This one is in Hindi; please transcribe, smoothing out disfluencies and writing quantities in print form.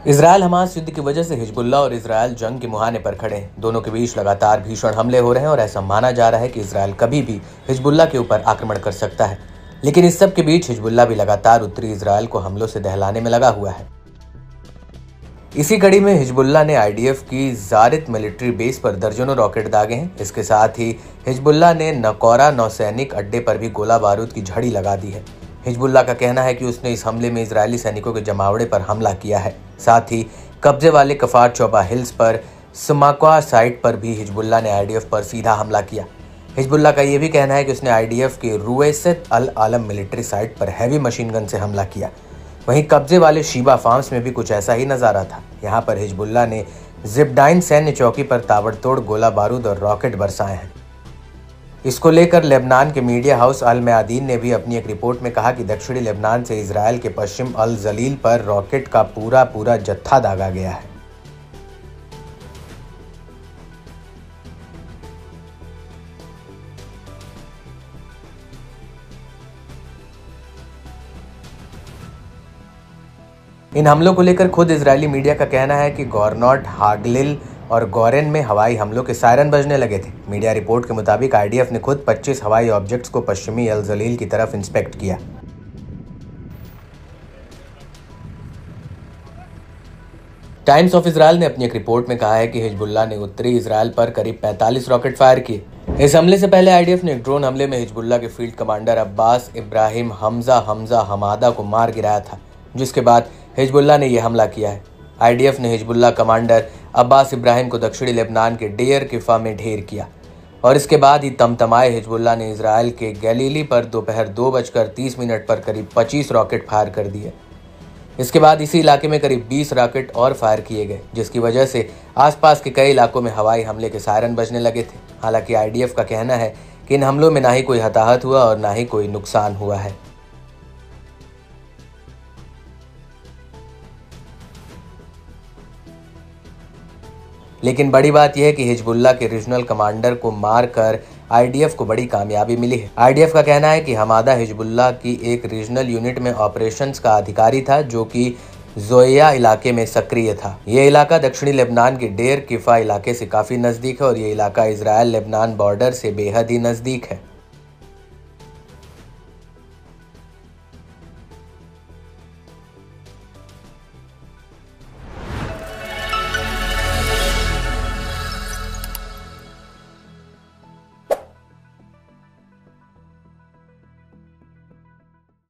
इसराइल हमास युद्ध की वजह से हिजबुल्लाह और इसराइल जंग के मुहाने पर खड़े हैं। दोनों के बीच लगातार भीषण हमले हो रहे हैं और ऐसा माना जा रहा है कि इसराइल कभी भी हिजबुल्लाह के ऊपर आक्रमण कर सकता है। लेकिन इस सब के बीच हिजबुल्लाह भी लगातार उत्तरी इसराइल को हमलों से दहलाने में लगा हुआ है। इसी कड़ी में हिजबुल्लाह ने आईडीएफ की जारित मिलिट्री बेस पर दर्जनों रॉकेट दागे हैं। इसके साथ ही हिजबुल्लाह ने नकोरा नौसैनिक अड्डे पर भी गोला बारूद की झड़ी लगा दी है। हिजबुल्लाह का कहना है कि उसने इस हमले में इजरायली सैनिकों के जमावड़े पर हमला किया है। साथ ही कब्जे वाले कफार चौबा हिल्स पर समाक्वा साइट पर भी हिजबुल्लाह ने आईडीएफ पर सीधा हमला किया। हिजबुल्लाह का यह भी कहना है कि उसने आईडीएफ के रुवैसत अल आलम मिलिट्री साइट पर हैवी मशीन गन से हमला किया। वहीं कब्जे वाले शीबा फार्म्स में भी कुछ ऐसा ही नजारा था। यहाँ पर हिजबुल्लाह ने जिब्डाइन सैन्य चौकी पर ताबड़तोड़ गोला बारूद और रॉकेट बरसाए हैं। इसको लेकर लेबनान के मीडिया हाउस अल मयादीन ने भी अपनी एक रिपोर्ट में कहा कि दक्षिणी लेबनान से इसराइल के पश्चिम अल जलील पर रॉकेट का पूरा जत्था दागा गया है। इन हमलों को लेकर खुद इजरायली मीडिया का कहना है कि गॉर्नॉट, हागलिल और गौरेन में हवाई हमलों के सायरन बजने लगे थे। मीडिया रिपोर्ट के मुताबिक आईडीएफ ने खुद 25 हवाई ऑब्जेक्ट्स को पश्चिमी अल जलील की तरफ इंस्पेक्ट किया। टाइम्स ऑफ इसराइल ने अपनी एक रिपोर्ट में कहा है कि हिजबुल्लाह ने उत्तरी इसराइल पर करीब 45 रॉकेट फायर किए। इस हमले से पहले आईडीएफ ने एक ड्रोन हमले में हिजबुल्लाह के field commander Abbas Ibrahim Hamza Hamada को मार गिराया था, जिसके बाद हिजबुल्लाह ने यह हमला किया है। आईडीएफ ने हिजबुल्लाह कमांडर अब्बास इब्राहिम को दक्षिणी लेबनान के डेयर किफा में ढेर किया और इसके बाद ही तमतमाए हिजबुल्लाह ने इसराइल के गलीली पर दोपहर 2:30 पर करीब 25 रॉकेट फायर कर दिए। इसके बाद इसी इलाके में करीब 20 रॉकेट और फायर किए गए, जिसकी वजह से आसपास के कई इलाकों में हवाई हमले के सायरन बजने लगे थे। हालांकि आईडीएफ का कहना है कि इन हमलों में ना ही कोई हताहत हुआ और ना ही कोई नुकसान हुआ है। लेकिन बड़ी बात यह है कि हिजबुल्लाह के रीजनल कमांडर को मारकर आईडीएफ को बड़ी कामयाबी मिली है। आईडीएफ का कहना है कि हमादा हिजबुल्लाह की एक रीजनल यूनिट में ऑपरेशंस का अधिकारी था, जो कि जोया इलाके में सक्रिय था। ये इलाका दक्षिणी लेबनान के डेर किफा इलाके से काफ़ी नज़दीक है और ये इलाका इसराइल लेबनान बॉर्डर से बेहद ही नज़दीक है।